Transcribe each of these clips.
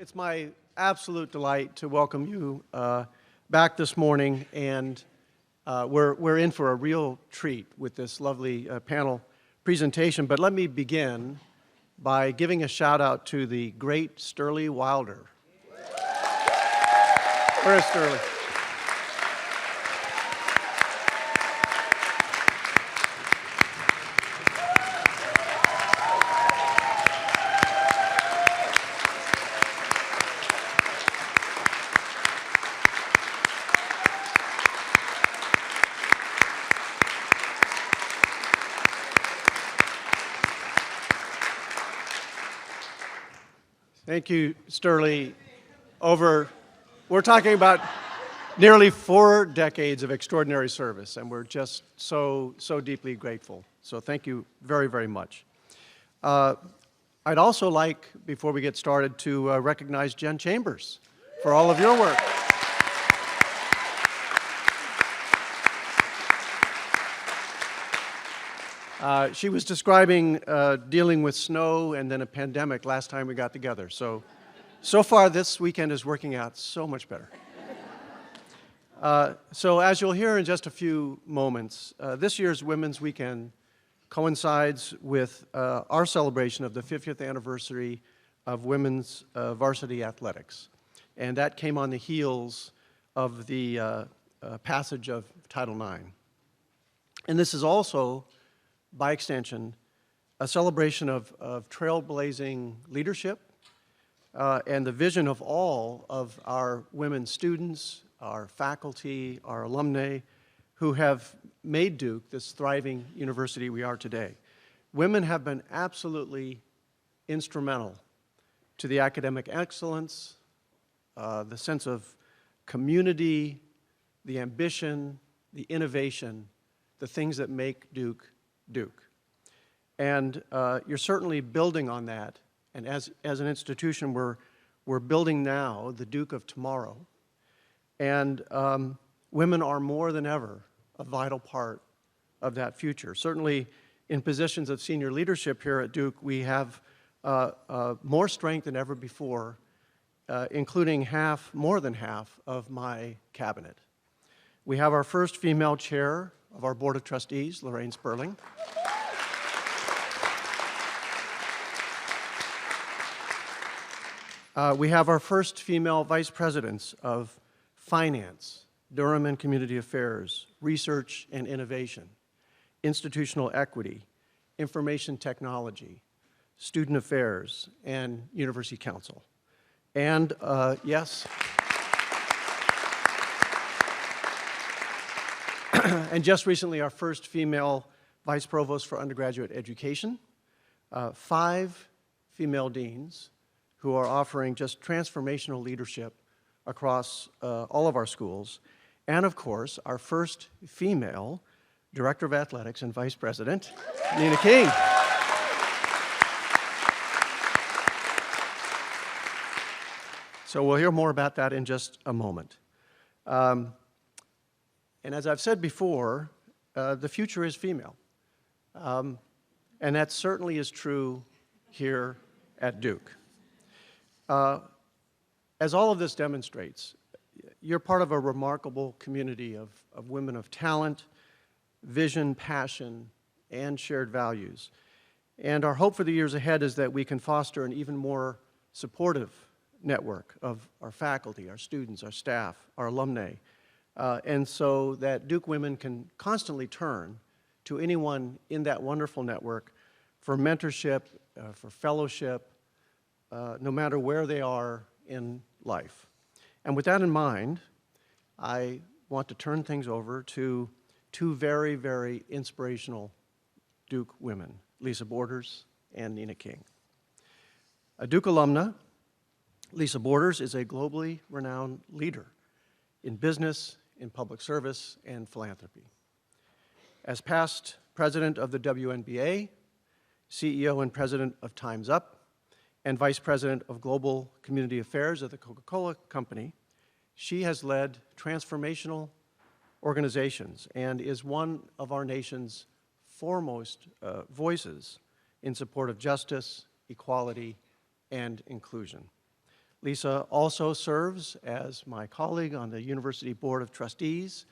It's my absolute delight to welcome you back this morning, and we're in for a real treat with this lovely panel presentation. But let me begin by giving a shout out to the great Sterling Wilder. Where is Sterling? Thank you, Sterling. We're talking about nearly 4 decades of extraordinary service, and we're just so deeply grateful. So thank you very, very much. I'd also like, before we get started, to recognize Jen Chambers for all of your work. She was describing dealing with snow and then a pandemic last time we got together. So far this weekend is working out so much better. So as you'll hear in just a few moments, this year's Women's Weekend coincides with our celebration of the 50th anniversary of women's varsity athletics. And that came on the heels of the passage of Title IX. And this is also, by extension, a celebration of trailblazing leadership and the vision of all of our women students, our faculty, our alumni, who have made Duke this thriving university we are today. Women have been absolutely instrumental to the academic excellence, the sense of community, the ambition, the innovation, the things that make Duke Duke. And you're certainly building on that. And as an institution, we're building now the Duke of tomorrow. And women are more than ever a vital part of that future. Certainly in positions of senior leadership here at Duke, we have more strength than ever before, including more than half of my cabinet. We have our first female chair of our Board of Trustees, Lorraine Sperling. We have our first female vice presidents of finance, Durham and community affairs, research and innovation, institutional equity, information technology, student affairs, and university council. And yes, and just recently our first female vice provost for undergraduate education, 5 female deans who are offering just transformational leadership across all of our schools, and of course, our first female director of athletics and vice president, Nina King. So we'll hear more about that in just a moment. And as I've said before, the future is female. And that certainly is true here at Duke. As all of this demonstrates, you're part of a remarkable community of women of talent, vision, passion, and shared values. And our hope for the years ahead is that we can foster an even more supportive network of our faculty, our students, our staff, our alumni, and so that Duke women can constantly turn to anyone in that wonderful network for mentorship, for fellowship, no matter where they are in life. And with that in mind, I want to turn things over to 2 very, very inspirational Duke women, Lisa Borders and Nina King. A Duke alumna, Lisa Borders is a globally renowned leader in business, in public service, and philanthropy. As past president of the WNBA, CEO and president of Time's Up, and vice president of global community affairs at the Coca-Cola Company, she has led transformational organizations and is one of our nation's foremost voices in support of justice, equality, and inclusion. Lisa also serves as my colleague on the University Board of Trustees,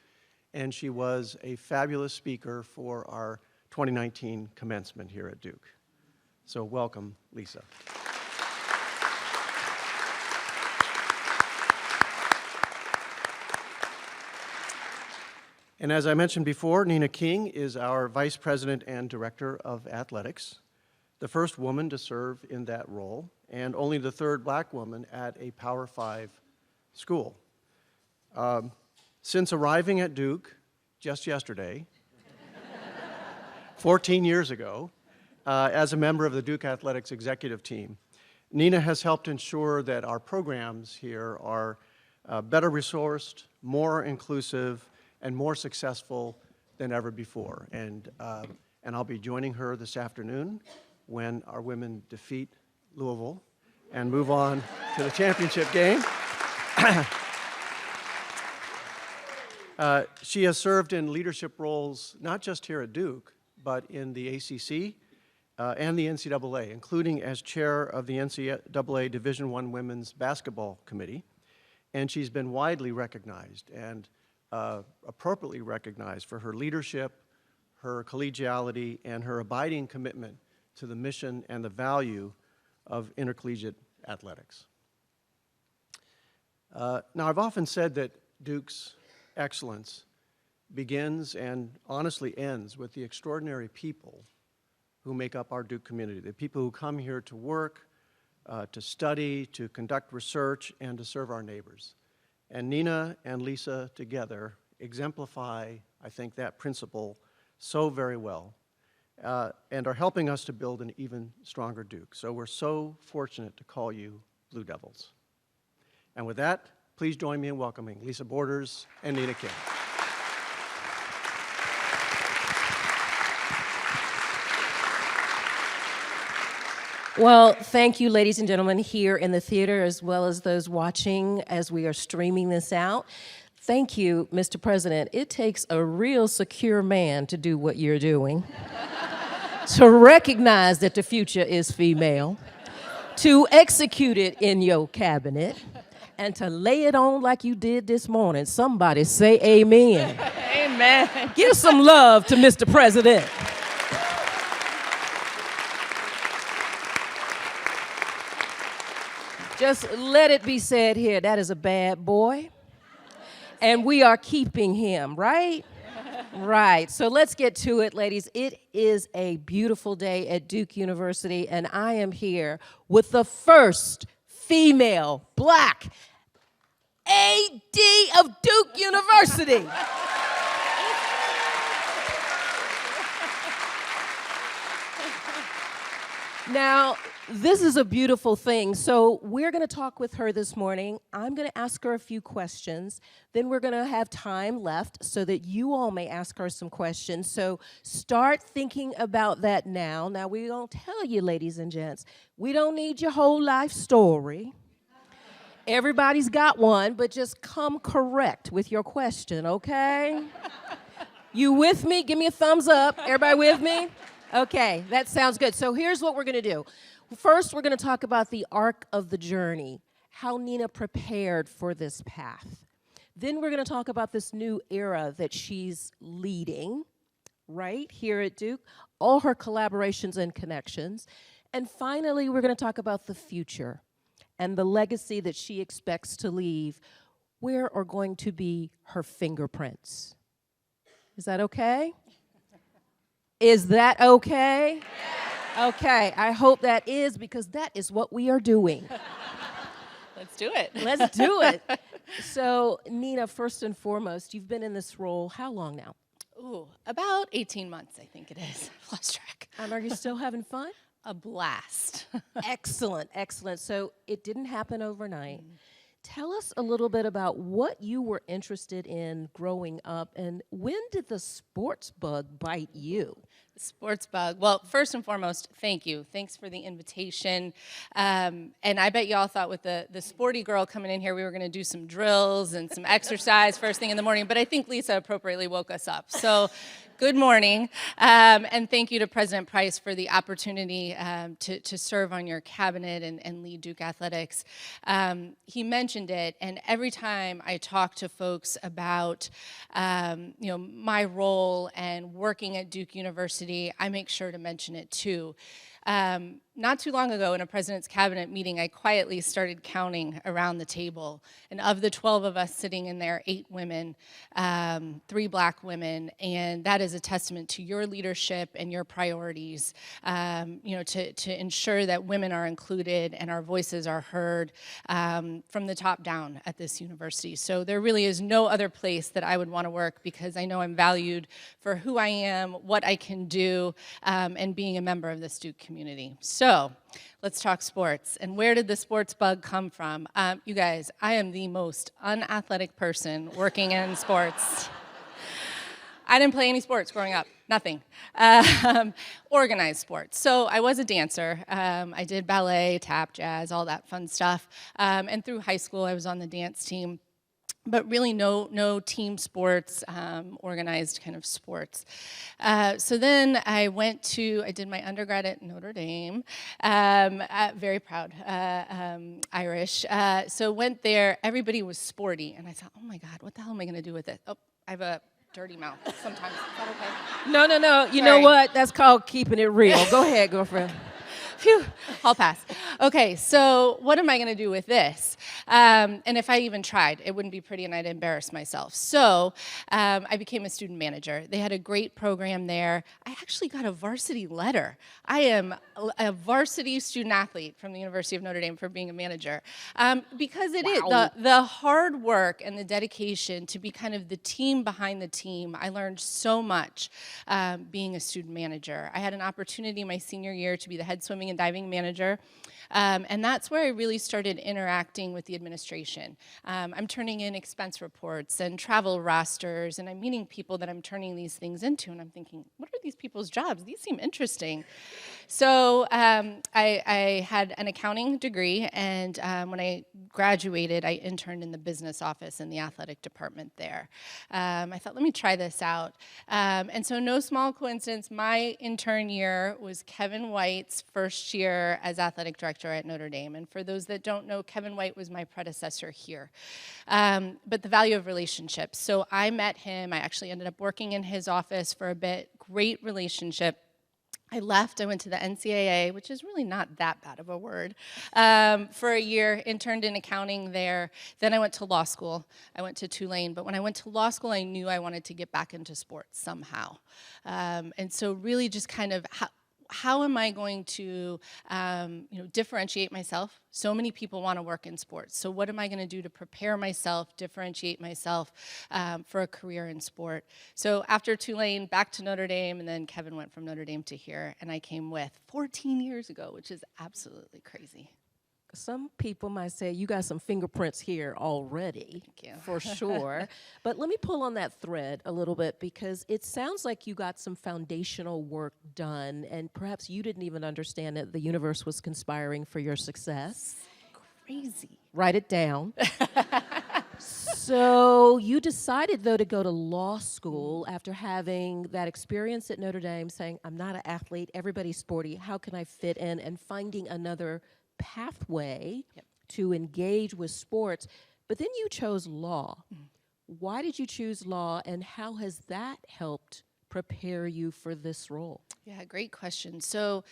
and she was a fabulous speaker for our 2019 commencement here at Duke. So welcome, Lisa. And as I mentioned before, Nina King is our Vice President and Director of Athletics, the first woman to serve in that role, and only the third black woman at a Power 5 school. Since arriving at Duke just yesterday, 14 years ago, as a member of the Duke Athletics executive team, Nina has helped ensure that our programs here are better resourced, more inclusive, and more successful than ever before. And I'll be joining her this afternoon when our women defeat Louisville and move on to the championship game. She has served in leadership roles not just here at Duke, but in the ACC and the NCAA, including as chair of the NCAA Division I Women's Basketball Committee. And she's been widely recognized and appropriately recognized for her leadership, her collegiality, and her abiding commitment to the mission and the value of intercollegiate athletics. Now, I've often said that Duke's excellence begins and honestly ends with the extraordinary people who make up our Duke community, the people who come here to work, to study, to conduct research, and to serve our neighbors. And Nina and Lisa together exemplify, I think, that principle so very well, and are helping us to build an even stronger Duke. So we're so fortunate to call you Blue Devils. And with that, please join me in welcoming Lisa Borders and Nina King. Well, thank you, ladies and gentlemen, here in the theater, as well as those watching as we are streaming this out. Thank you, Mr. President. It takes a real secure man to do what you're doing, to recognize that the future is female, to execute it in your cabinet, and to lay it on like you did this morning. Somebody say amen. Amen. Give some love to Mr. President. Just let it be said here, that is a bad boy, and we are keeping him, right? Right, so let's get to it, ladies. It is a beautiful day at Duke University, and I am here with the first female black AD of Duke University. Now, this is a beautiful thing. So we're going to talk with her this morning. I'm going to ask her a few questions. Then we're going to have time left so that you all may ask her some questions. So start thinking about that now. Now, we don't tell you, ladies and gents, we don't need your whole life story. Everybody's got one, but just come correct with your question, okay? You with me? Give me a thumbs up. Everybody with me? Okay, that sounds good. So here's what we're going to do. First, we're going to talk about the arc of the journey, how Nina prepared for this path. Then we're going to talk about this new era that she's leading, right, here at Duke, all her collaborations and connections. And finally, we're going to talk about the future and the legacy that she expects to leave. Where are going to be her fingerprints? Is that okay? Is that okay? Yeah. Okay, I hope that is, because that is what we are doing. Let's do it. Let's do it. So, Nina, first and foremost, you've been in this role how long now? Ooh, about 18 months, I think it is. I've lost track. And are you still having fun? A blast. Excellent, excellent. So it didn't happen overnight. Tell us a little bit about what you were interested in growing up, and when did the sports bug bite you? The sports bug. Well, first and foremost, thank you. Thanks for the invitation. And I bet y'all thought with the sporty girl coming in here, we were going to do some drills and some exercise first thing in the morning, but I think Lisa appropriately woke us up. So Good morning, and thank you to President Price for the opportunity to serve on your cabinet and lead Duke Athletics. He mentioned it, and every time I talk to folks about my role and working at Duke University, I make sure to mention it too. Not too long ago in a president's cabinet meeting, I quietly started counting around the table. And of the 12 of us sitting in there, 8 women, 3 black women. And that is a testament to your leadership and your priorities, to ensure that women are included and our voices are heard from the top down at this university. So there really is no other place that I would want to work, because I know I'm valued for who I am, what I can do, and being a member of this Duke community. So let's talk sports. And where did the sports bug come from? You guys, I am the most unathletic person working in sports. I didn't play any sports growing up, nothing. Organized sports. So I was a dancer. I did ballet, tap, jazz, all that fun stuff. And through high school, I was on the dance team. But really no team sports, organized kind of sports. So then I did my undergrad at Notre Dame, very proud, Irish. So went there, everybody was sporty, and I thought, oh my God, what the hell am I gonna do with it? Oh, I have a dirty mouth sometimes, is that okay? No, you know what? That's called keeping it real. Go ahead, girlfriend. Phew, I'll pass. Okay, so what am I going to do with this? And if I even tried, it wouldn't be pretty and I'd embarrass myself. So I became a student manager. They had a great program there. I actually got a varsity letter. I am a varsity student athlete from the University of Notre Dame for being a manager. Because it is the hard work and the dedication to be kind of the team behind the team. I learned so much being a student manager. I had an opportunity my senior year to be the head swimming and diving manager. And that's where I really started interacting with the administration. I'm turning in expense reports and travel rosters, and I'm meeting people that I'm turning these things into, and I'm thinking, what are these people's jobs? These seem interesting. So I had an accounting degree, and when I graduated, I interned in the business office in the athletic department there. I thought, let me try this out. And so no small coincidence, my intern year was Kevin White's first year as athletic director at Notre Dame. And for those that don't know, Kevin White was my predecessor here. But the value of relationships. So I met him. I actually ended up working in his office for a bit. Great relationship. I left, I went to the NCAA, which is really not that bad of a word, for a year, interned in accounting there. Then I went to law school. I went to Tulane, but when I went to law school, I knew I wanted to get back into sports somehow. And so really just kind of, how am I going to differentiate myself? So many people want to work in sports. So what am I going to do to prepare myself, differentiate myself for a career in sport? So after Tulane, back to Notre Dame, and then Kevin went from Notre Dame to here, and I came with 14 years ago, which is absolutely crazy. Some people might say you got some fingerprints here already, Thank you. for sure. But let me pull on that thread a little bit, because it sounds like you got some foundational work done, and perhaps you didn't even understand that the universe was conspiring for your success. Crazy. Write it down. So you decided, though, to go to law school after having that experience at Notre Dame, saying, I'm not an athlete, everybody's sporty, how can I fit in, and finding another pathway to engage with sports. But then you chose law. Why did you choose law, and how has that helped prepare you for this role? Yeah, great question. So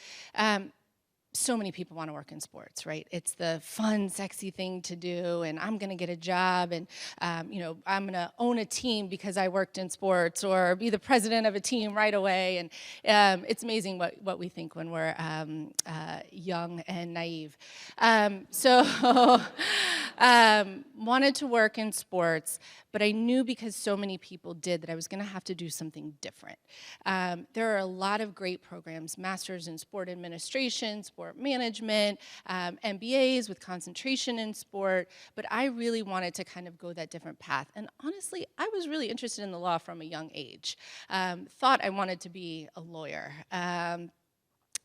so many people want to work in sports, right? It's the fun, sexy thing to do, and I'm going to get a job, and I'm going to own a team because I worked in sports, or be the president of a team right away. And it's amazing what we think when we're young and naive. So wanted to work in sports, but I knew because so many people did that I was going to have to do something different. There are a lot of great programs, masters in sport administration, sport management, MBAs with concentration in sport, but I really wanted to kind of go that different path. And honestly, I was really interested in the law from a young age. Thought I wanted to be a lawyer.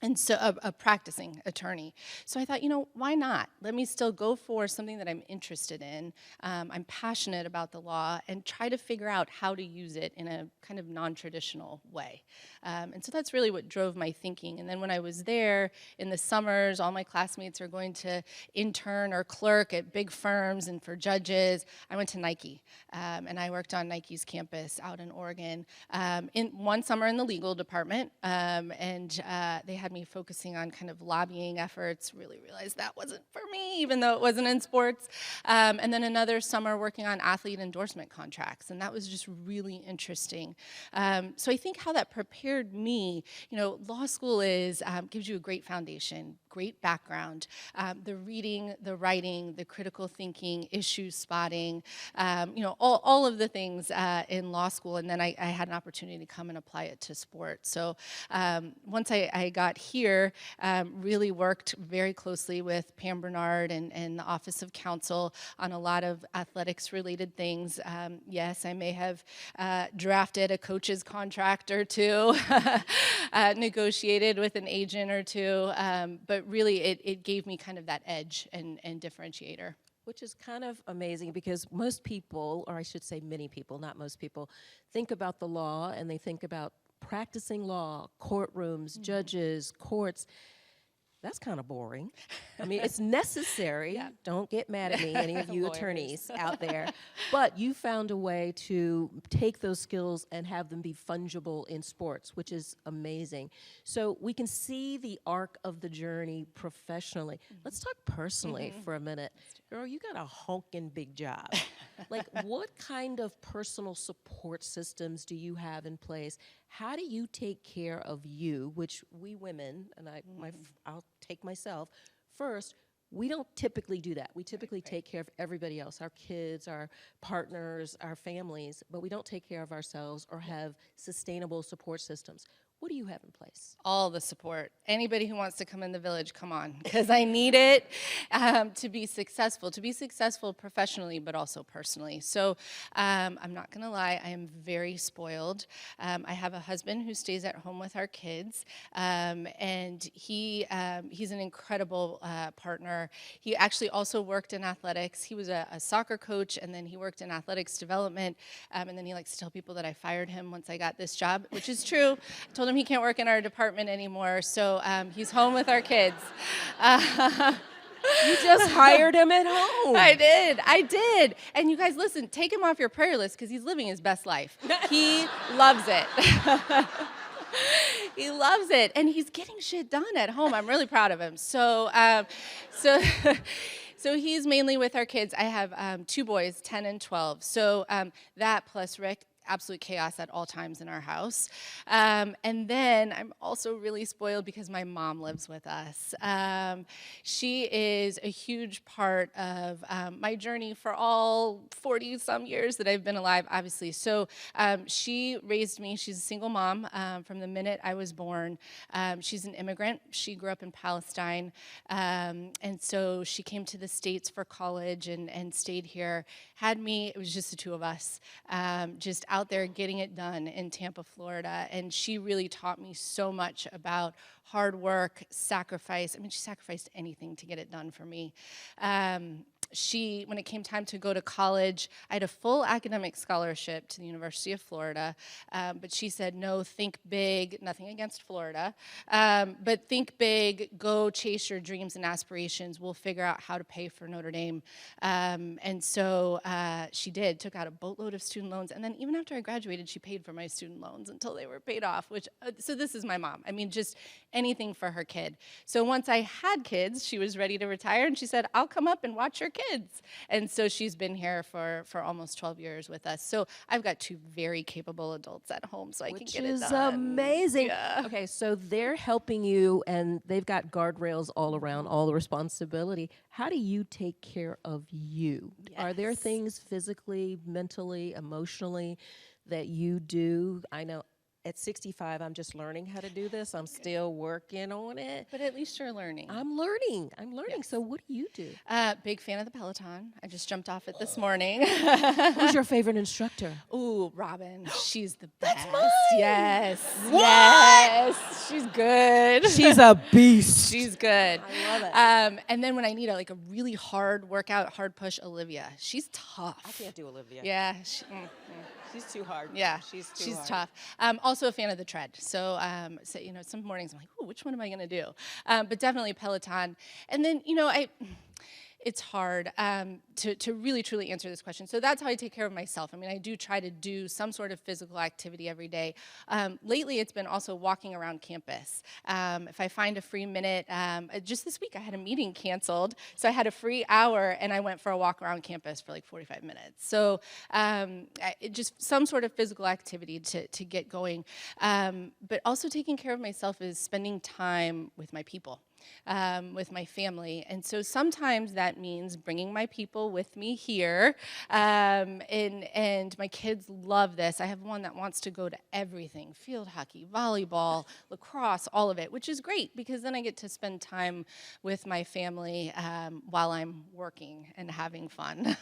and so a practicing attorney. So I thought, why not? Let me still go for something that I'm interested in. I'm passionate about the law, and try to figure out how to use it in a kind of non-traditional way. And so that's really what drove my thinking. And then when I was there in the summers, all my classmates are going to intern or clerk at big firms and for judges. I went to Nike, and I worked on Nike's campus out in Oregon. In one summer in the legal department, and they had me focusing on kind of lobbying efforts. Really realized that wasn't for me, even though it wasn't in sports. And then another summer working on athlete endorsement contracts, and that was just really interesting. So I think how that prepared me, law school gives you a great foundation, great background. The reading, the writing, the critical thinking, issue spotting, all of the things in law school, and then I had an opportunity to come and apply it to sport. So once I got here, really worked very closely with Pam Bernard and the Office of Counsel on a lot of athletics-related things. Yes, I may have drafted a coach's contract or two, negotiated with an agent or two, but really it gave me kind of that edge and differentiator. Which is kind of amazing because most people, or I should say many people, not most people, think about the law and they think about practicing law, courtrooms, judges, courts. That's kind of boring. I mean, it's necessary. Yeah. Don't get mad at me, any of you Lawyers. attorneys out there. But you found a way to take those skills and have them be fungible in sports, which is amazing. So we can see the arc of the journey professionally. Let's talk personally for a minute. Girl, you got a honking big job. Like, what kind of personal support systems do you have in place? How do you take care of you, which we women, and I'll take myself, first, we don't typically do that. We typically take care of everybody else, our kids, our partners, our families, but we don't take care of ourselves or have sustainable support systems. What do you have in place? All the support. Anybody who wants to come in the village, come on, because I need it to be successful professionally, but also personally. So I'm not going to lie, I am very spoiled. I have a husband who stays at home with our kids, and he's an incredible partner. He actually also worked in athletics. He was a soccer coach, and then he worked in athletics development, and then he likes to tell people that I fired him once I got this job, which is true. I told him he can't work in our department anymore, so he's home with our kids. You just hired him at home. I did. And you guys, listen, take him off your prayer list because he's living his best life. He loves it. He loves it, and he's getting shit done at home. I'm really proud of him. So he's mainly with our kids. I have 2 boys, 10 and 12. So that plus Rick, absolute chaos at all times in our house. And then I'm also really spoiled because my mom lives with us. She is a huge part of my journey for all 40-some years that I've been alive, obviously. So she raised me. She's a single mom from the minute I was born. She's an immigrant. She grew up in Palestine. And so she came to the States for college and stayed here. Had me, it was just the 2 of us, just out there getting it done in Tampa, Florida. And she really taught me so much about hard work, sacrifice. I mean, she sacrificed anything to get it done for me. When it came time to go to college, I had a full academic scholarship to the University of Florida, but she said, no, think big, nothing against Florida, but think big, go chase your dreams and aspirations. We'll figure out how to pay for Notre Dame. And so she did, took out a boatload of student loans, and then even after I graduated, she paid for my student loans until they were paid off, so this is my mom. I mean, just anything for her kid. So once I had kids, she was ready to retire, and she said, I'll come up and watch your kids. And so she's been here for almost 12 years with us. So I've got 2 very capable adults at home, so I can get it done. Which is amazing. Yeah. Okay, so they're helping you, and they've got guardrails all around, all the responsibility. How do you take care of you? Are there Yes. things physically, mentally, emotionally that you do? I know at 65, I'm just learning how to do this. I'm still working on it. But at least you're learning. I'm learning. Yes. So what do you do? Big fan of the Peloton. I just jumped off it this morning. Who's your favorite instructor? Ooh, Robin. She's the best. mine. Yes. What? Yes. She's good. She's a beast. She's good. I love it. And then when I need a really hard workout, hard push, Olivia. She's tough. I can't do Olivia. Yeah. She's too hard. Yeah, She's hard. tough. Also a fan of the tread. So, some mornings I'm like, ooh, which one am I going to do? But definitely Peloton. And then, it's hard to really truly answer this question. So that's how I take care of myself. I mean, I do try to do some sort of physical activity every day. Lately, it's been also walking around campus. If I find a free minute, just this week I had a meeting canceled, so I had a free hour and I went for a walk around campus for like 45 minutes. So just some sort of physical activity to get going. But also taking care of myself is spending time with my people. With my family. And so sometimes that means bringing my people with me here. And my kids love this. I have one that wants to go to everything, field hockey, volleyball, lacrosse, all of it, which is great because then I get to spend time with my family while I'm working and having fun.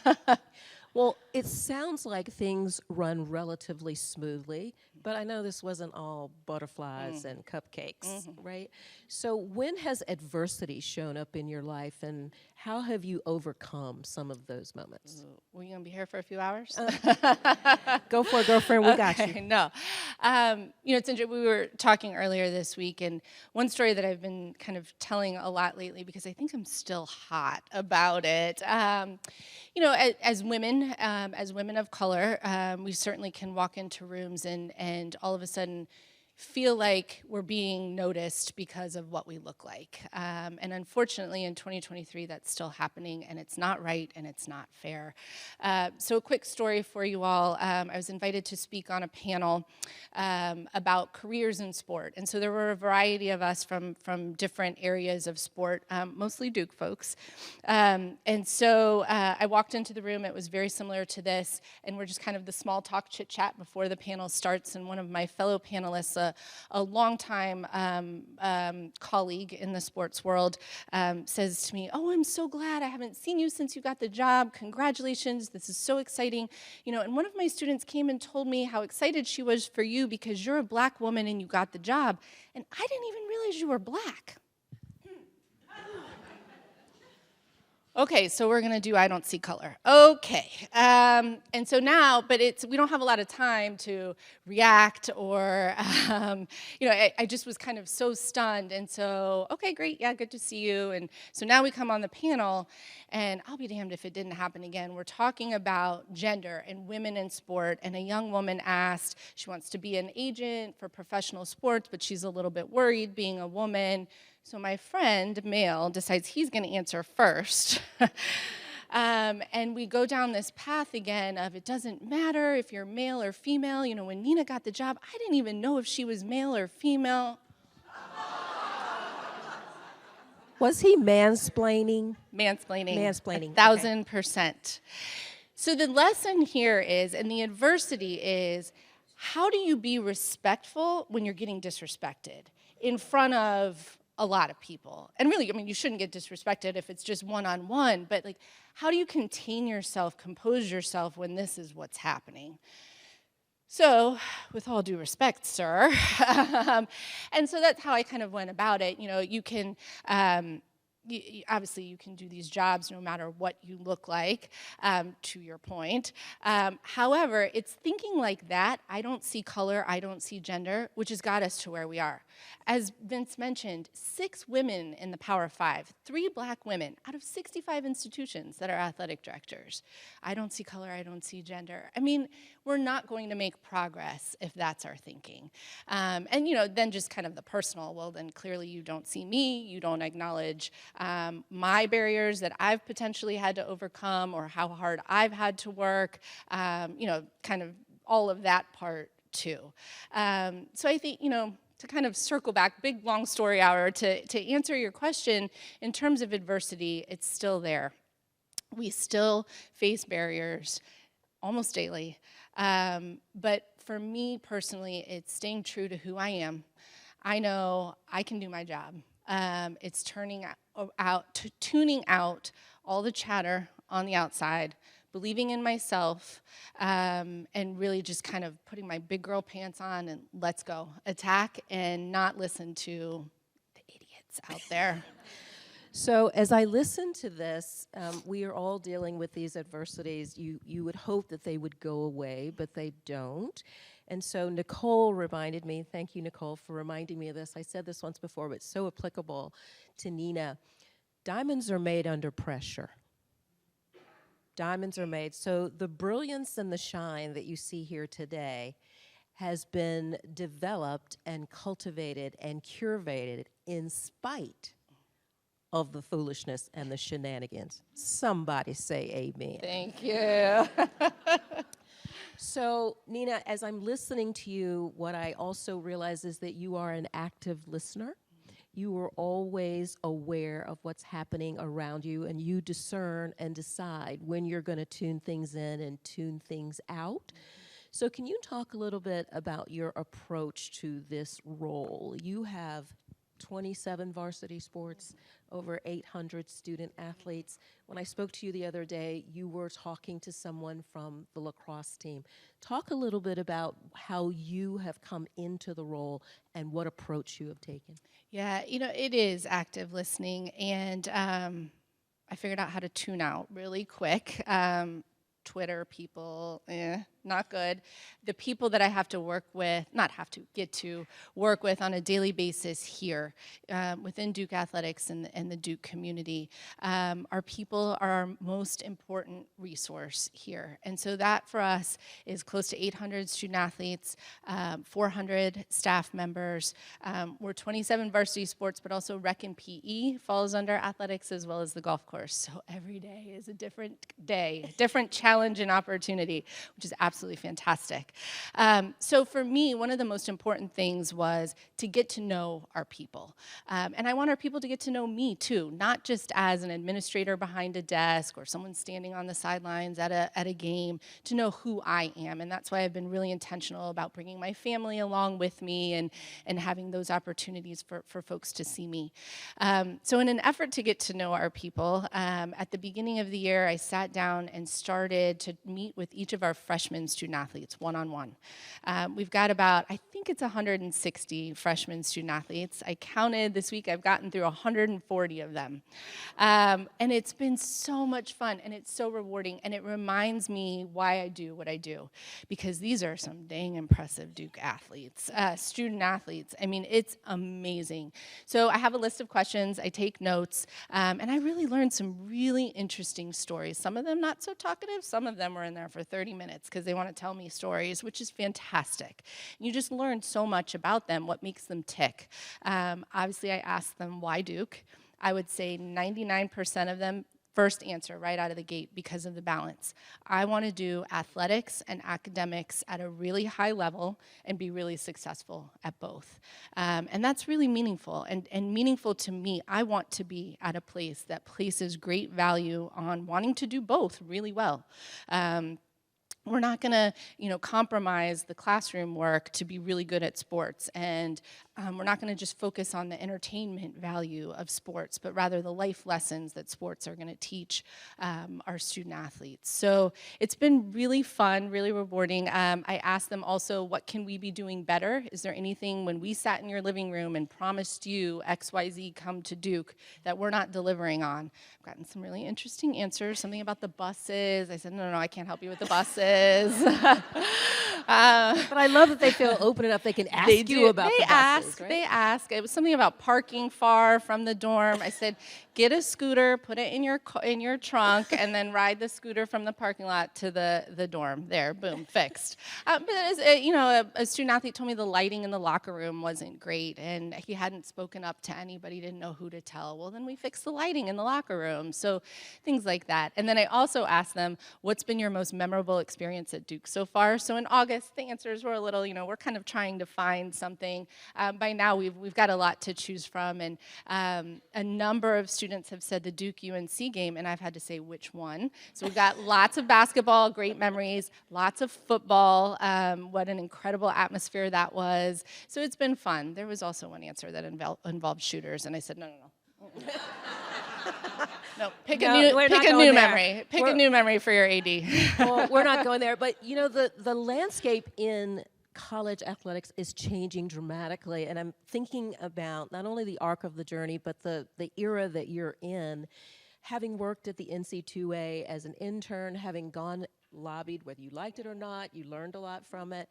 Well, it sounds like things run relatively smoothly, but I know this wasn't all butterflies and cupcakes, right? So when has adversity shown up in your life, and how have you overcome some of those moments? Were you going to be here for a few hours? Go for it, girlfriend. We got you. No. It's interesting. We were talking earlier this week, and one story that I've been kind of telling a lot lately because I think I'm still hot about it. As women of color, we certainly can walk into rooms and all of a sudden feel like we're being noticed because of what we look like. And unfortunately, in 2023, that's still happening, and it's not right, and it's not fair. So a quick story for you all. I was invited to speak on a panel about careers in sport. And so there were a variety of us from different areas of sport, mostly Duke folks. And so I walked into the room. It was very similar to this, and we're just kind of the small talk chit-chat before the panel starts, and one of my fellow panelists, a longtime colleague in the sports world, says to me, "Oh, I'm so glad. I haven't seen you since you got the job. Congratulations. This is so exciting. And one of my students came and told me how excited she was for you because you're a black woman and you got the job. And I didn't even realize you were black." Okay, so we're gonna do I don't see color. Okay, and so now, but we don't have a lot of time to react or, I just was kind of so stunned, and so, okay, great, yeah, good to see you, and so now we come on the panel, and I'll be damned if it didn't happen again. We're talking about gender and women in sport, and a young woman asked, she wants to be an agent for professional sports, but she's a little bit worried being a woman. So my friend, male, decides he's going to answer first. And we go down this path again of it doesn't matter if you're male or female. When Nina got the job, I didn't even know if she was male or female. Was he mansplaining? Mansplaining. 1,000%. So the lesson here is, and the adversity is, how do you be respectful when you're getting disrespected in front of a lot of people? And really, you shouldn't get disrespected if it's just one-on-one, but how do you contain yourself, compose yourself when this is what's happening? So, with all due respect, sir, and so that's how I kind of went about it. You can, obviously you can do these jobs no matter what you look like, to your point. However, it's thinking like that, I don't see color, I don't see gender, which has got us to where we are. As Vince mentioned, 6 women in the Power 5, 3 black women out of 65 institutions that are athletic directors. I don't see color, I don't see gender. We're not going to make progress if that's our thinking. And then just kind of the personal, well, then clearly you don't see me, you don't acknowledge my barriers that I've potentially had to overcome or how hard I've had to work, kind of all of that part too. So I think, to kind of circle back, big long story hour, to answer your question, in terms of adversity, it's still there. We still face barriers. almost daily. But for me personally, it's staying true to who I am. I know I can do my job. It's tuning out all the chatter on the outside, believing in myself, and really just kind of putting my big girl pants on and let's go. Attack and not listen to the idiots out there. So as I listen to this, we are all dealing with these adversities. You would hope that they would go away, but they don't. And so Nicole reminded me, thank you, Nicole, for reminding me of this. I said this once before, but it's so applicable to Nina. Diamonds are made under pressure. Diamonds are made. So the brilliance and the shine that you see here today has been developed and cultivated and curated in spite of the foolishness and the shenanigans. Somebody say amen. Thank you. So, Nina, as I'm listening to you, what I also realize is that you are an active listener. You are always aware of what's happening around you, and you discern and decide when you're going to tune things in and tune things out. So can you talk a little bit about your approach to this role? You have 27 varsity sports, over 800 student athletes. When I spoke to you the other day, you were talking to someone from the lacrosse team. Talk a little bit about how you have come into the role and what approach you have taken. Yeah, it is active listening, and I figured out how to tune out really quick. Twitter people, not good. The people that I have to work with, get to work with on a daily basis here within Duke Athletics and the Duke community, our people are our most important resource here. And so that for us is close to 800 student athletes, 400 staff members. We're 27 varsity sports, but also rec and PE falls under athletics as well as the golf course. So every day is a different day, different challenge and opportunity, which is absolutely fantastic. So for me, one of the most important things was to get to know our people. And I want our people to get to know me too, not just as an administrator behind a desk or someone standing on the sidelines at a game, to know who I am. And that's why I've been really intentional about bringing my family along with me and having those opportunities for folks to see me. So in an effort to get to know our people, at the beginning of the year, I sat down and started to meet with each of our freshman student athletes one-on-one. We've got about, I think it's 160 freshman student athletes. I counted this week, I've gotten through 140 of them. And it's been so much fun, and it's so rewarding, and it reminds me why I do what I do, because these are some dang impressive Duke athletes, student athletes. I mean, it's amazing. So I have a list of questions, I take notes, and I really learned some really interesting stories. Some of them not so talkative, some of them were in there for 30 minutes because they want to tell me stories, which is fantastic. You just learn so much about them, what makes them tick. Obviously, I asked them, why Duke? I would say 99% of them first answer right out of the gate because of the balance. I want to do athletics and academics at a really high level and be really successful at both. And that's really meaningful. And meaningful to me, I want to be at a place that places great value on wanting to do both really well. We're not going to, compromise the classroom work to be really good at sports, and we're not going to just focus on the entertainment value of sports, but rather the life lessons that sports are going to teach our student athletes. So it's been really fun, really rewarding. I asked them also, what can we be doing better? Is there anything when we sat in your living room and promised you XYZ come to Duke that we're not delivering on? I've gotten some really interesting answers, something about the buses. I said, no, I can't help you with the buses. But I love that they feel open enough they can ask you about the buses, right? They ask. It was something about parking far from the dorm. I said, get a scooter, put it in your trunk, and then ride the scooter from the parking lot to the dorm. There, boom, fixed. But as, a student athlete told me the lighting in the locker room wasn't great, and he hadn't spoken up to anybody, didn't know who to tell. Well, then we fixed the lighting in the locker room. So things like that. And then I also asked them, what's been your most memorable experience at Duke so far? So in August, the answers were a little, we're kind of trying to find something. By now, we've got a lot to choose from, and a number of student students have said the Duke-UNC game, and I've had to say which one. So we've got lots of basketball, great memories, lots of football. What an incredible atmosphere that was. So it's been fun. There was also one answer that involved shooters, and I said, no. No, pick a new memory. Pick a new memory for your AD. Well, we're not going there, but you know, the landscape in college athletics is changing dramatically, and I'm thinking about not only the arc of the journey, but the era that you're in. Having worked at the NC2A as an intern, having gone lobbied, whether you liked it or not, you learned a lot from it,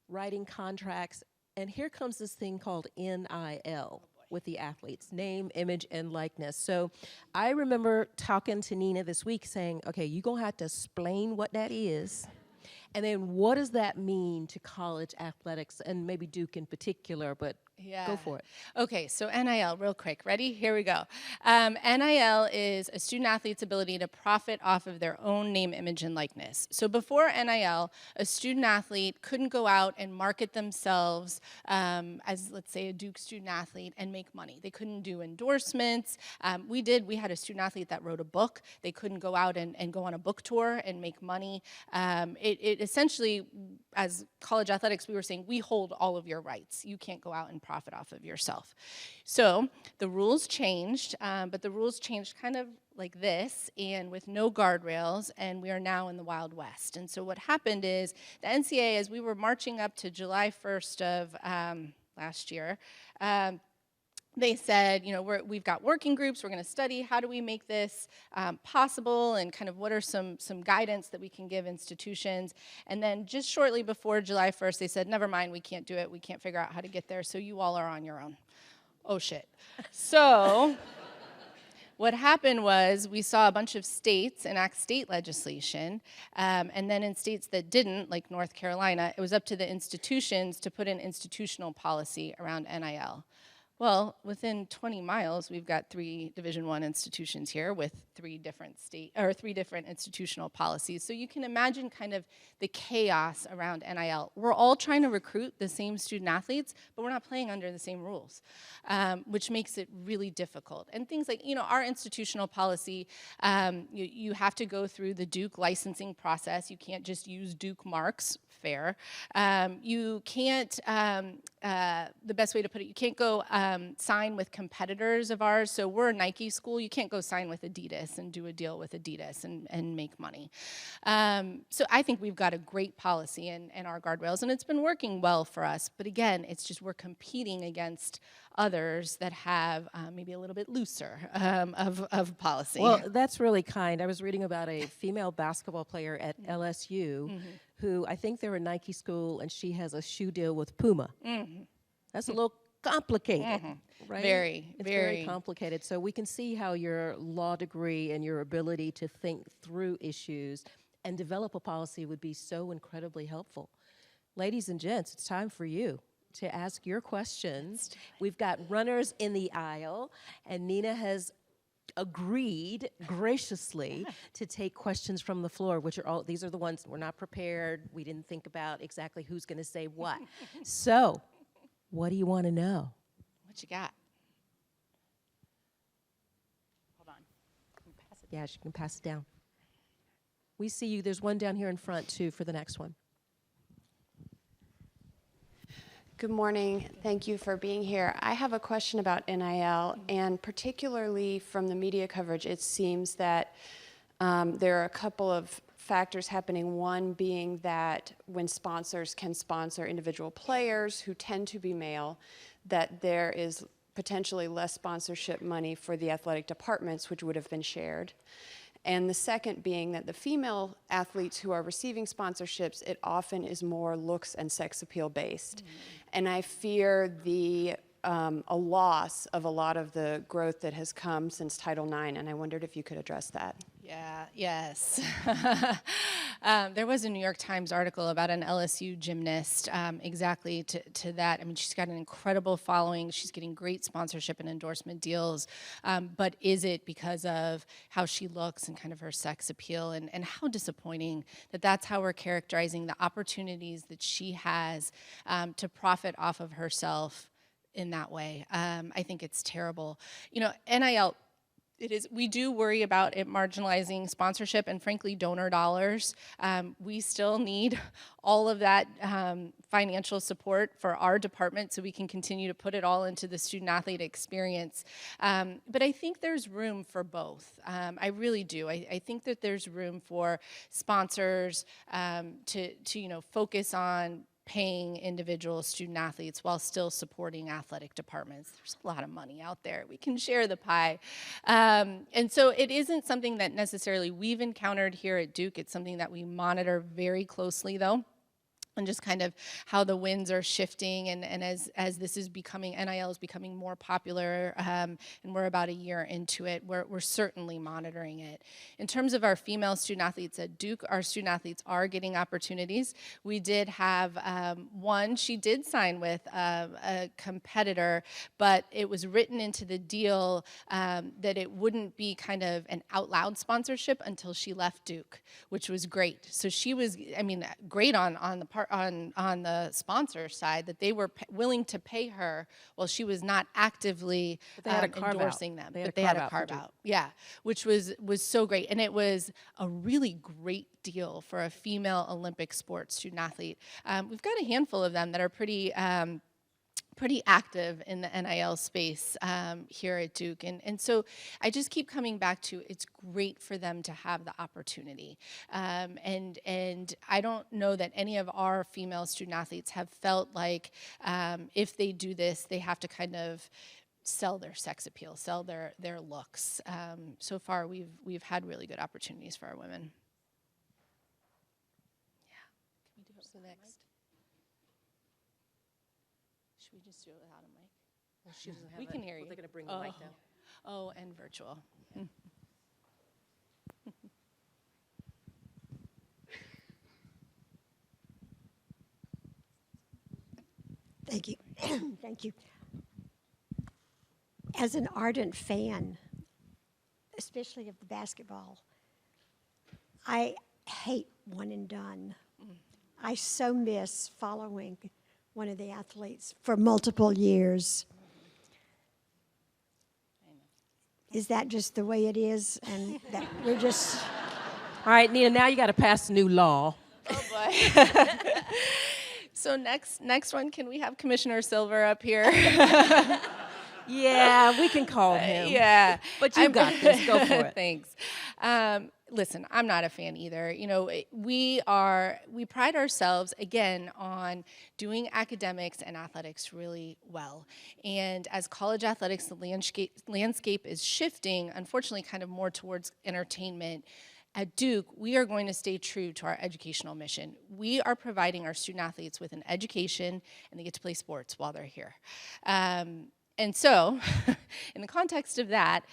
writing contracts, and here comes this thing called NIL with the athletes, name, image, and likeness. So I remember talking to Nina this week saying, okay, you're gonna have to explain what that is. And then what does that mean to college athletics, and maybe Duke in particular, but go for it. Okay, so NIL, real quick. Ready? Here we go. NIL is a student athlete's ability to profit off of their own name, image, and likeness. So before NIL, a student athlete couldn't go out and market themselves as, let's say, a Duke student athlete and make money. They couldn't do endorsements. We had a student athlete that wrote a book. They couldn't go out and go on a book tour and make money. It essentially, as college athletics, we were saying, we hold all of your rights. You can't go out and profit off of yourself. So the rules changed, but the rules changed kind of like this and with no guardrails, and we are now in the Wild West. And so what happened is the NCAA, as we were marching up to July 1st of last year, they said, you know, we've got working groups, we're going to study how do we make this possible, and kind of what are some guidance that we can give institutions. And then just shortly before July 1st, they said, never mind, we can't do it, we can't figure out how to get there, so you all are on your own. Oh shit. So what happened was we saw a bunch of states enact state legislation, and then in states that didn't, like North Carolina, it was up to the institutions to put in institutional policy around NIL. Well, within 20 miles, we've got 3 Division I institutions here with 3 different institutional policies. So you can imagine kind of the chaos around NIL. We're all trying to recruit the same student athletes, but we're not playing under the same rules, which makes it really difficult. And things like, you know, our institutional policy, you have to go through the Duke licensing process. You can't just use Duke marks. Fair. You can't, the best way to put it, you can't go sign with competitors of ours. So we're a Nike school. You can't go sign with Adidas and do a deal with Adidas and make money. So I think we've got a great policy in our guardrails, and it's been working well for us. But again, it's just we're competing against others that have maybe a little bit looser of policy. Well, that's really kind. I was reading about a female basketball player at LSU who I think they're a Nike school, and she has a shoe deal with Puma. That's a little complicated, right? It's very complicated. So we can see how your law degree and your ability to think through issues and develop a policy would be so incredibly helpful. Ladies and gents, it's time for you to ask your questions. We've got runners in the aisle, and Nina has agreed graciously to take questions from the floor, which are all, these are the ones we're not prepared. We didn't think about exactly who's going to say what. So, what do you want to know? What you got? Hold on. Pass it. Yeah, she can pass it down. We see you. There's one down here in front, too, for the next one. Good morning. Thank you for being here. I have a question about NIL, and particularly from the media coverage, it seems that there are a couple of factors happening. One being that when sponsors can sponsor individual players who tend to be male, that there is potentially less sponsorship money for the athletic departments, which would have been shared. And the second being that the female athletes who are receiving sponsorships, it often is more looks and sex appeal based. And I fear a loss of a lot of the growth that has come since Title IX, and I wondered if you could address that. Yeah, yes. There was a New York Times article about an LSU gymnast exactly to that. I mean, she's got an incredible following. She's getting great sponsorship and endorsement deals. But is it because of how she looks and kind of her sex appeal? And how disappointing that that's how we're characterizing the opportunities that she has to profit off of herself in that way. I think it's terrible. You know, NIL It is. We do worry about it marginalizing sponsorship and, frankly, donor dollars. We still need all of that financial support for our department so we can continue to put it all into the student-athlete experience. But I think there's room for both. I really do. I think that there's room for sponsors to focus on paying individual student athletes while still supporting athletic departments. There's a lot of money out there. We can share the pie. And so it isn't something that necessarily we've encountered here at Duke. It's something that we monitor very closely, though, and just kind of how the winds are shifting, and as this is becoming, NIL is becoming more popular, and we're about a year into it, we're certainly monitoring it. In terms of our female student athletes at Duke, our student athletes are getting opportunities. We did have one, she did sign with a competitor, but it was written into the deal that it wouldn't be kind of an out loud sponsorship until she left Duke, which was great. So she was, I mean, great on the part, on the sponsor side, that they were willing to pay her while she was not actively they had a carve-out. endorsing them. They had But a they had a carve-out for carve-out, yeah, which was so great. And it was a really great deal for a female Olympic sports student athlete. We've got a handful of them that are pretty active in the NIL space here at Duke. And so I just keep coming back to, it's great for them to have the opportunity. And I don't know that any of our female student athletes have felt like if they do this, they have to kind of sell their sex appeal, sell their looks. So far, we've had really good opportunities for our women. Yeah. Can we do it next? Should we just do it without a mic? Well, she doesn't have We can hear you. They're going to bring the mic down. Oh, and virtual. Thank you. Thank you. As an ardent fan, especially of the basketball, I hate one and done. I so miss following one of the athletes for multiple years. Is that just the way it is? And that we're just... All right, Nina, now you got to pass a new law. Oh, boy. So next one, can we have Commissioner Silver up here? Yeah, we can call him. Yeah. But you got this. Go for it. Thanks. Listen, I'm not a fan either. You know, we pride ourselves, again, on doing academics and athletics really well. And as college athletics, the landscape is shifting, unfortunately, kind of more towards entertainment. At Duke, we are going to stay true to our educational mission. We are providing our student athletes with an education, and they get to play sports while they're here. And so, in the context of that,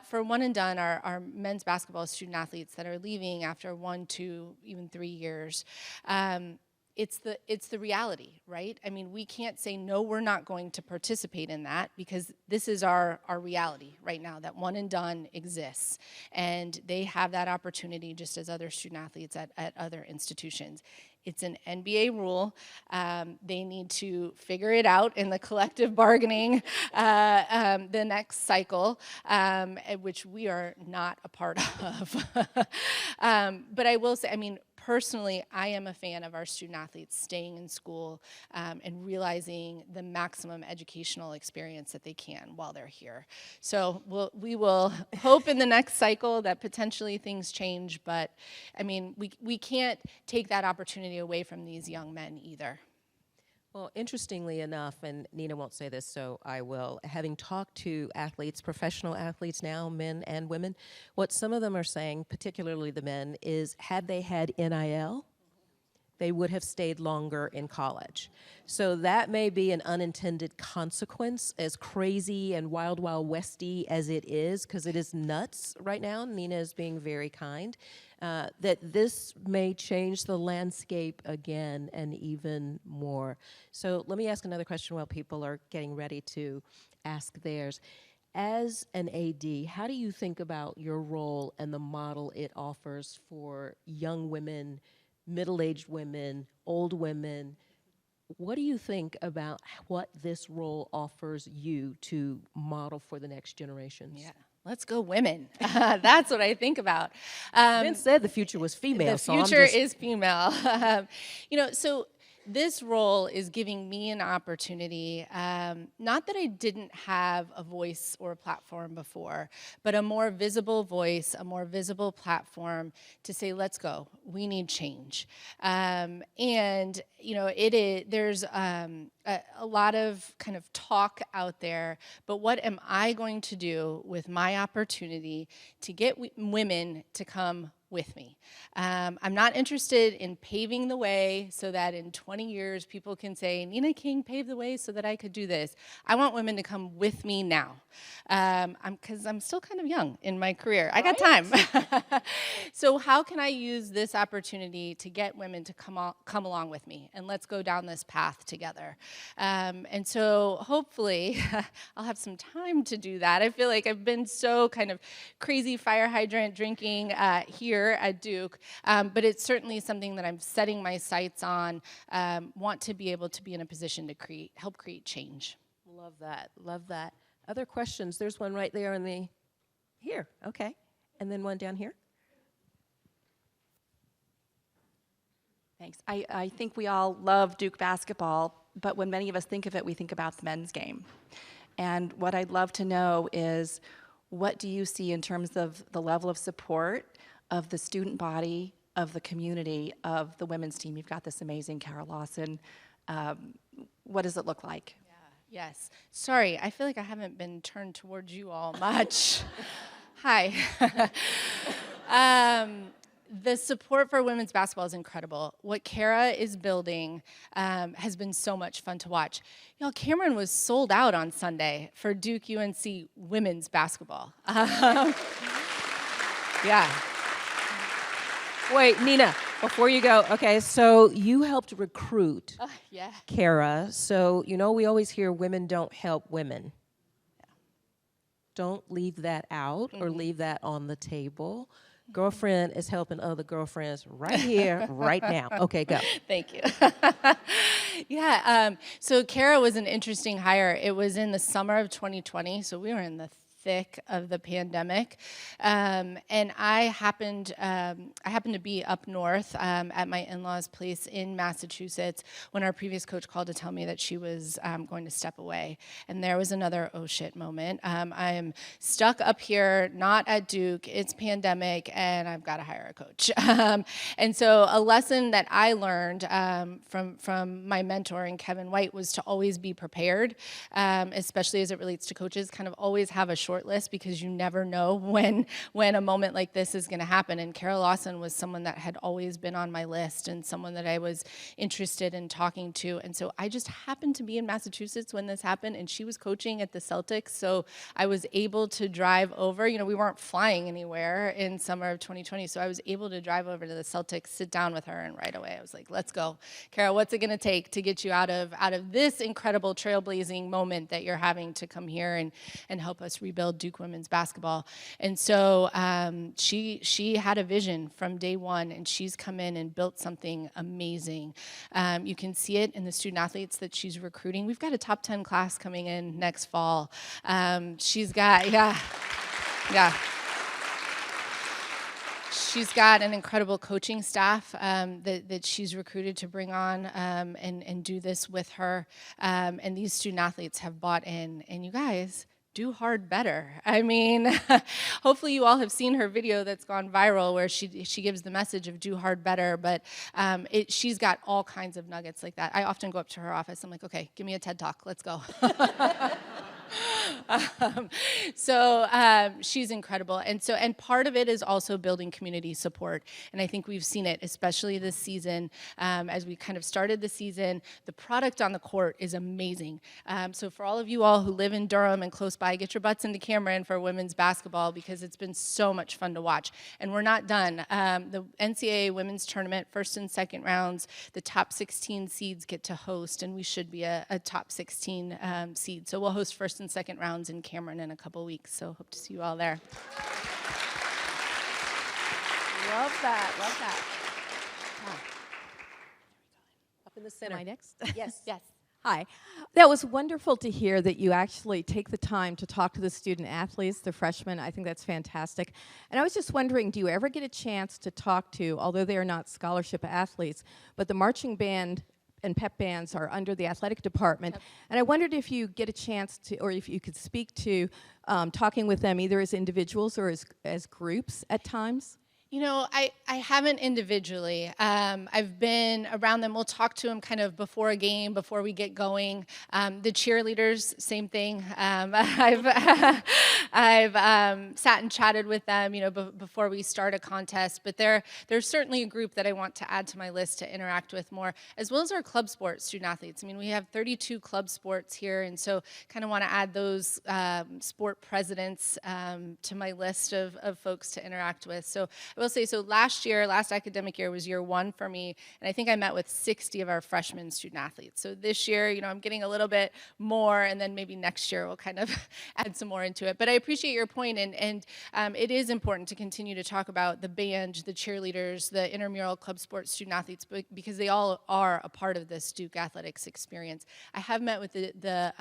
for one and done, our men's basketball student athletes that are leaving after 1, 2, even 3 years, it's the reality, right? I mean, we can't say, no, we're not going to participate in that, because this is our reality right now, that one and done exists. And they have that opportunity just as other student athletes at other institutions. It's an NBA rule. They need to figure it out in the collective bargaining the next cycle, which we are not a part of. But I will say, I mean, personally, I am a fan of our student athletes staying in school and realizing the maximum educational experience that they can while they're here. So we will hope in the next cycle that potentially things change, but I mean, we can't take that opportunity away from these young men either. Well, interestingly enough, and Nina won't say this, so I will, having talked to athletes, professional athletes now, men and women, what some of them are saying, particularly the men, is had they had NIL, they would have stayed longer in college. So that may be an unintended consequence, as crazy and wild, wild westy as it is, because it is nuts right now. Nina is being very kind. That this may change the landscape again and even more. So let me ask another question while people are getting ready to ask theirs. As an AD, how do you think about your role and the model it offers for young women, middle-aged women, old women? What do you think about what this role offers you to model for the next generations? Yeah. let's go women. That's what I think about. Vince said the future was female. The so I'm future just- is female. So this role is giving me an opportunity, not that I didn't have a voice or a platform before, but a more visible voice, a more visible platform to say, let's go, we need change. There's a lot of kind of talk out there, but what am I going to do with my opportunity to get women to come with me? I'm not interested in paving the way so that in 20 years people can say, Nina King paved the way so that I could do this. I want women to come with me now, because I'm still kind of young in my career. I got time. So how can I use this opportunity to get women to come along with me, and let's go down this path together? And so hopefully I'll have some time to do that. I feel like I've been so kind of crazy fire hydrant drinking here at Duke, but it's certainly something that I'm setting my sights on, want to be able to be in a position to help create change. Love that. Love that. Other questions? There's one right there here. Okay. And then one down here. Thanks. I think we all love Duke basketball, but when many of us think of it, we think about the men's game. And what I'd love to know is, what do you see in terms of the level of support of the student body, of the community, of the women's team? You've got this amazing Kara Lawson. What does it look like? Yes. Sorry, I feel like I haven't been turned towards you all much. Hi. The support for women's basketball is incredible. What Kara is building has been so much fun to watch. Y'all, Cameron was sold out on Sunday for Duke UNC women's basketball. Yeah. Wait, Nina, before you go, okay, so you helped recruit Yeah. Kara. So, we always hear women don't help women. Don't leave that out or leave that on the table. Girlfriend is helping other girlfriends right here, right now. Okay, go. Thank you. Yeah, so Kara was an interesting hire. It was in the summer of 2020, so we were in the thick of the pandemic, and I happened to be up north at my in-laws' place in Massachusetts when our previous coach called to tell me that she was going to step away, and there was another oh shit moment. I'm stuck up here, not at Duke. It's pandemic, and I've got to hire a coach. And so a lesson that I learned from my mentor and Kevin White was to always be prepared, especially as it relates to coaches. Kind of always have a short list, because you never know when a moment like this is going to happen. And Kara Lawson was someone that had always been on my list and someone that I was interested in talking to. And so I just happened to be in Massachusetts when this happened, and she was coaching at the Celtics, so I was able to drive over. We weren't flying anywhere in summer of 2020, so I was able to drive over to the Celtics, sit down with her, and right away I was like, let's go. Kara, what's it going to take to get you out of this incredible trailblazing moment that you're having to come here and help us rebuild Duke women's basketball? And so she had a vision from day one, and she's come in and built something amazing. You can see it in the student athletes that she's recruiting. We've got a top 10 class coming in next fall. She's got She's got an incredible coaching staff that she's recruited to bring on and do this with her. And these student athletes have bought in. And you guys, do hard better. I mean, hopefully you all have seen her video that's gone viral where she gives the message of do hard better, but she's got all kinds of nuggets like that. I often go up to her office. I'm like, okay, give me a TED Talk. Let's go. She's incredible. And part of it is also building community support. And I think we've seen it, especially this season. As we kind of started the season, the product on the court is amazing. So for all of you all who live in Durham and close by, get your butts into Cameron for women's basketball, because it's been so much fun to watch. And we're not done. The NCAA women's tournament, first and second rounds, the top 16 seeds get to host, and we should be a top 16 seed. So we'll host first and second rounds in Cameron in a couple weeks. So hope to see you all there. Love that. Love that. Up in the center. Am I next? Yes. Yes. Hi. That was wonderful to hear that you actually take the time to talk to the student athletes, the freshmen. I think that's fantastic. And I was just wondering, do you ever get a chance to talk to, although they are not scholarship athletes, but the marching band and pep bands are under the athletic department. Yep. And I wondered if you get a chance to, or if you could speak to talking with them either as individuals or as groups at times? You know, I haven't individually. I've been around them. We'll talk to them kind of before a game, before we get going. The cheerleaders, same thing. I've sat and chatted with them, you know, before we start a contest. But there's certainly a group that I want to add to my list to interact with more, as well as our club sports student athletes. I mean, we have 32 club sports here, and so kind of want to add those sport presidents to my list of folks to interact with. So I will say, so last academic year was year one for me, and I think I met with 60 of our freshman student athletes. So this year, you know, I'm getting a little bit more, and then maybe next year we'll kind of add some more into it. But I appreciate your point, and it is important to continue to talk about the band, the cheerleaders, the intramural club sports student athletes, because they all are a part of this Duke athletics experience. I have met with the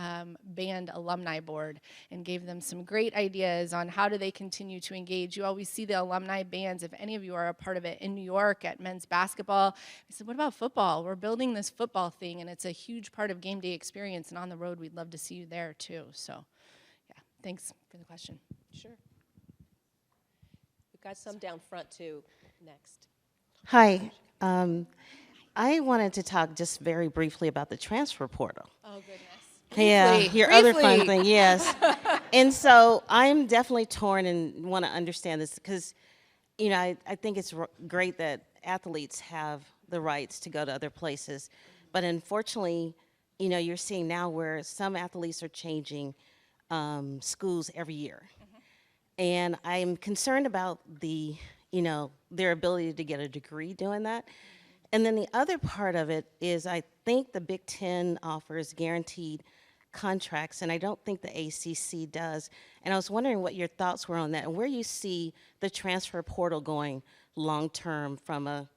band alumni board and gave them some great ideas on how do they continue to engage. You always see the alumni bands, if any of you are a part of it, in New York at men's basketball. I said, what about football? We're building this football thing, and it's a huge part of game day experience, and on the road, we'd love to see you there too. So, yeah, thanks for the question. Sure. We've got some down front too next. Hi. I wanted to talk just very briefly about the transfer portal. Oh, goodness. Yeah, your other fun thing, yes. And so I'm definitely torn and want to understand this because, you know, I think it's great that athletes have the rights to go to other places. But unfortunately, you know, you're seeing now where some athletes are changing schools every year. And I'm concerned about the, you know, their ability to get a degree doing that. And then the other part of it is I think the Big Ten offers guaranteed contracts, and I don't think the ACC does. And I was wondering what your thoughts were on that and where you see the transfer portal going long-term from a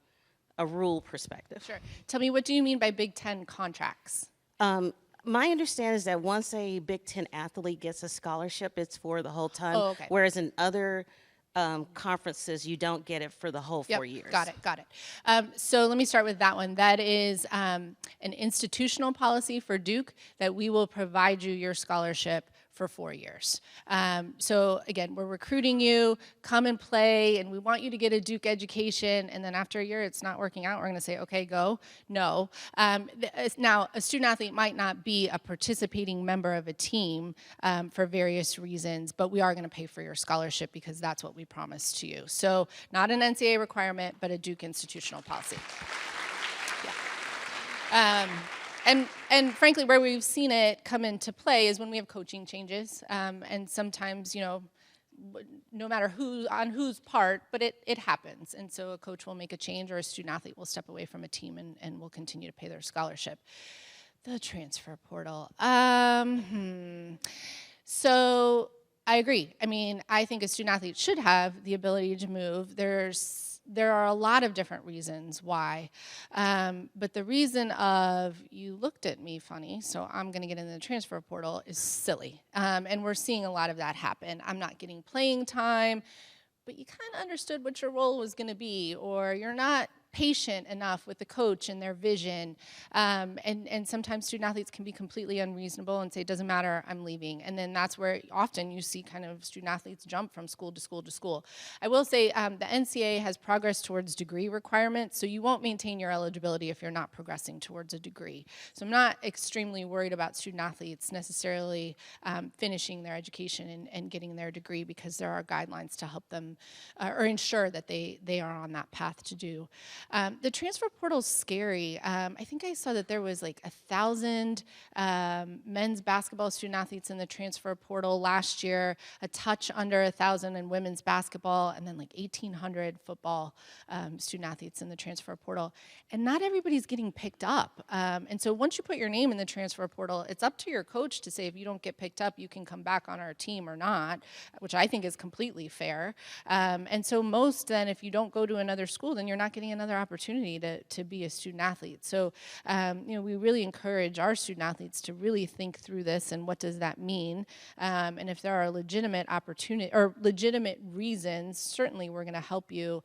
rule perspective. Sure. Tell me, what do you mean by Big Ten contracts? My understanding is that once a Big Ten athlete gets a scholarship, it's for the whole time, Oh, okay. whereas in other conferences, you don't get it for the whole 4 years. Got it. So let me start with that one. That is an institutional policy for Duke that we will provide you your scholarship for 4 years. So again, we're recruiting you, come and play, and we want you to get a Duke education, and then after a year it's not working out, we're gonna say, okay, go. No. Now, a student athlete might not be a participating member of a team for various reasons, but we are gonna pay for your scholarship because that's what we promised to you. So not an NCAA requirement, but a Duke institutional policy. Yeah. And frankly, where we've seen it come into play is when we have coaching changes, and sometimes, you know, no matter on whose part, but it happens. And so a coach will make a change or a student athlete will step away from a team and will continue to pay their scholarship. The transfer portal. So I agree. I mean, I think a student athlete should have the ability to move. There are a lot of different reasons why, but the reason of you looked at me funny, so I'm going to get into the transfer portal, is silly, and we're seeing a lot of that happen. I'm not getting playing time, but you kind of understood what your role was going to be, or you're not patient enough with the coach and their vision, and sometimes student athletes can be completely unreasonable and say, it doesn't matter, I'm leaving. And then that's where often you see kind of student athletes jump from school to school to school. I will say the NCAA has progressed towards degree requirements, so you won't maintain your eligibility if you're not progressing towards a degree. So I'm not extremely worried about student athletes necessarily finishing their education and getting their degree, because there are guidelines to help them or ensure that they are on that path to do. The transfer portal is scary. I think I saw that there was like 1,000 men's basketball student athletes in the transfer portal last year, a touch under 1,000 in women's basketball, and then like 1,800 football student athletes in the transfer portal. And not everybody's getting picked up. And so once you put your name in the transfer portal, it's up to your coach to say if you don't get picked up, you can come back on our team or not, which I think is completely fair. And so most then, if you don't go to another school, then you're not getting another another opportunity to be a student athlete. So, we really encourage our student athletes to really think through this and what does that mean. And if there are legitimate opportunity or legitimate reasons, certainly we're going to help you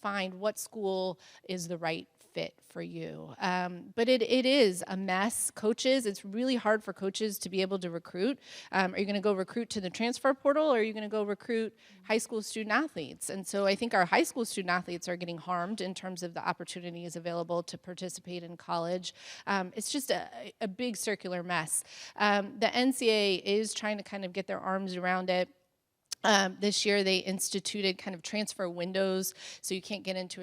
find what school is the right fit for you. But it is a mess. Coaches, it's really hard for coaches to be able to recruit. Are you going to go recruit to the transfer portal, or are you going to go recruit high school student athletes? And so I think our high school student athletes are getting harmed in terms of the opportunities available to participate in college. It's just a big circular mess. The NCAA is trying to kind of get their arms around it. This year they instituted kind of transfer windows, so you can't get into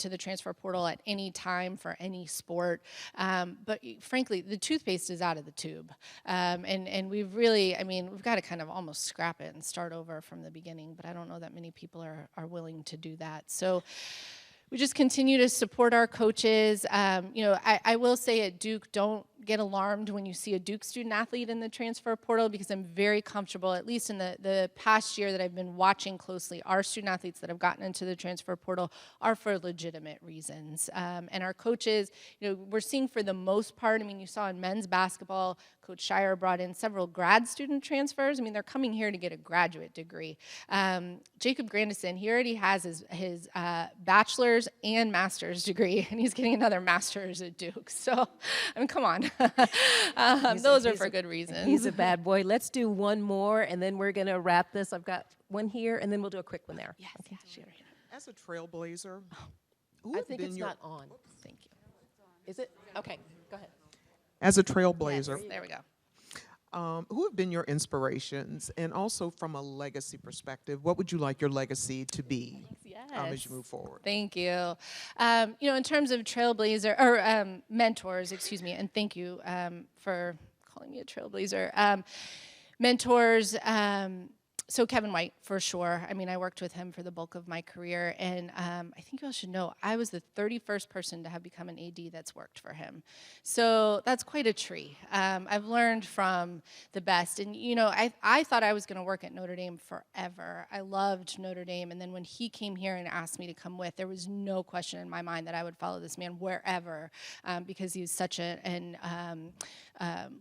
the transfer portal at any time for any sport. But frankly, the toothpaste is out of the tube, and we've got to kind of almost scrap it and start over from the beginning. But I don't know that many people are willing to do that. So we just continue to support our coaches. I will say at Duke, don't get alarmed when you see a Duke student athlete in the transfer portal, because I'm very comfortable, at least in the past year that I've been watching closely, our student athletes that have gotten into the transfer portal are for legitimate reasons. And our coaches, we're seeing for the most part, you saw in men's basketball, Coach Shire brought in several grad student transfers. They're coming here to get a graduate degree. Jacob Grandison, he already has his bachelor's and master's degree, and he's getting another master's at Duke. So, come on. Those are for good reasons. He's a bad boy. Let's do one more, and then we're going to wrap this. I've got one here, and then we'll do a quick one there. Yes, Okay. sure. As a trailblazer, I think it's not on. Thank you. Is it? Okay, go ahead. As a trailblazer, There we go. who have been your inspirations, and also from a legacy perspective, what would you like your legacy to be as you move forward? Thank you. In terms of trailblazer or mentors, excuse me, and thank you for calling me a trailblazer. Mentors. So Kevin White, for sure. I worked with him for the bulk of my career, and I think you all should know, I was the 31st person to have become an AD that's worked for him. So that's quite a tree. I've learned from the best, and I thought I was going to work at Notre Dame forever. I loved Notre Dame, and then when he came here and asked me to come with, there was no question in my mind that I would follow this man wherever, because he was such an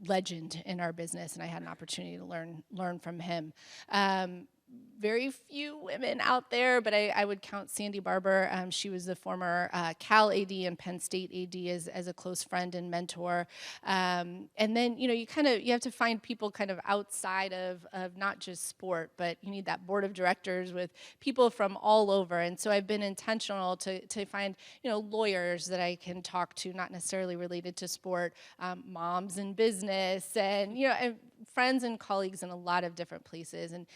legend in our business, and I had an opportunity to learn from him. Very few women out there, but I would count Sandy Barber. She was the former Cal AD and Penn State AD as a close friend and mentor. And then, you have to find people kind of outside of not just sport, but you need that board of directors with people from all over. And so I've been intentional to find, lawyers that I can talk to, not necessarily related to sport, moms in business, and, and friends and colleagues in a lot of different places. And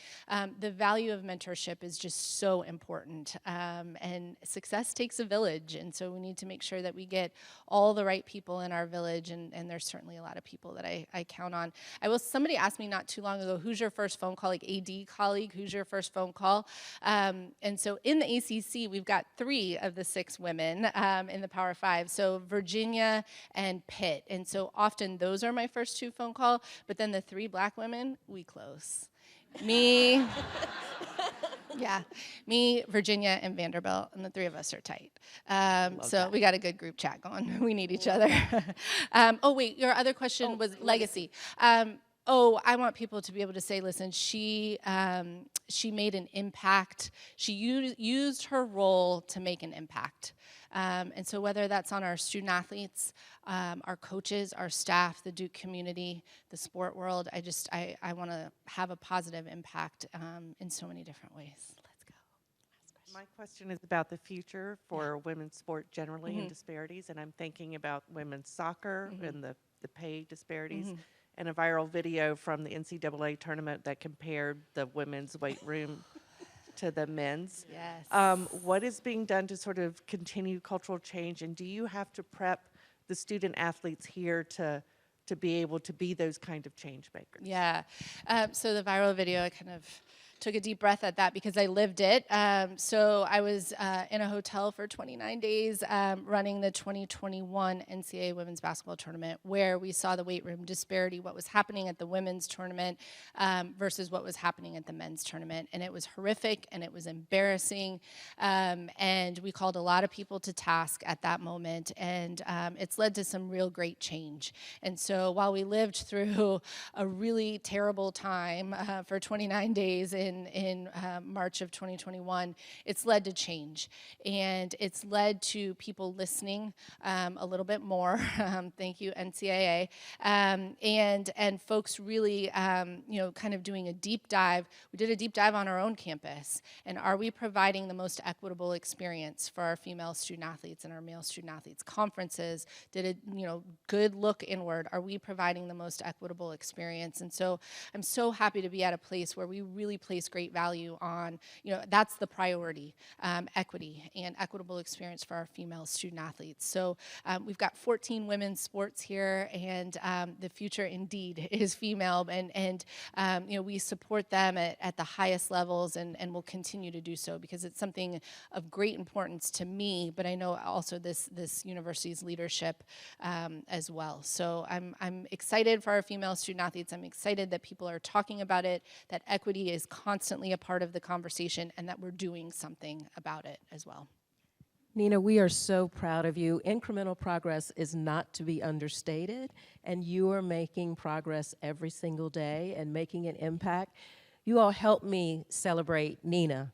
the value of mentorship is just so important. And success takes a village. And so we need to make sure that we get all the right people in our village. And there's certainly a lot of people that I count on. Somebody asked me not too long ago, who's your first phone call, like AD colleague, who's your first phone call? And so in the ACC, we've got 3 of the 6 women in the Power 5. So Virginia and Pitt. And so often those are my first 2 phone call, but then the 3 black women, we close. Me, Virginia, and Vanderbilt, and the 3 of us are tight. So we got a good group chat going. We need each other. Your other question was legacy. I want people to be able to say, listen, she made an impact. She used her role to make an impact. And so whether that's on our student athletes, our coaches, our staff, the Duke community, the sport world, I want to have a positive impact in so many different ways. Let's go. My question is about the future for women's sport generally and disparities, and I'm thinking about women's soccer and the pay disparities. And a viral video from the NCAA tournament that compared the women's weight room to the men's. Yes. What is being done to sort of continue cultural change, and do you have to prep the student athletes here to be able to be those kind of change makers? Yeah. So the viral video, I kind of took a deep breath at that because I lived it. So I was in a hotel for 29 days running the 2021 NCAA Women's Basketball Tournament, where we saw the weight room disparity, what was happening at the women's tournament versus what was happening at the men's tournament. And it was horrific and it was embarrassing. And we called a lot of people to task at that moment. And it's led to some real great change. And so while we lived through a really terrible time for 29 days in March of 2021, it's led to change. And it's led to people listening a little bit more. Thank you, NCAA. And folks really, kind of doing a deep dive. We did a deep dive on our own campus. And are we providing the most equitable experience for our female student athletes and our male student athletes? Conferences did a good look inward. Are we providing the most equitable experience? And so I'm so happy to be at a place where we really place great value on, that's the priority, equity and equitable experience for our female student athletes. So we've got 14 women's sports here, and the future indeed is female, and we support them at the highest levels, and will continue to do so because it's something of great importance to me, but I know also this university's leadership as well. So I'm excited for our female student athletes. I'm excited that people are talking about it, that equity is constantly a part of the conversation, and that we're doing something about it as well. Nina, we are so proud of you. Incremental progress is not to be understated, and you are making progress every single day and making an impact. You all help me celebrate Nina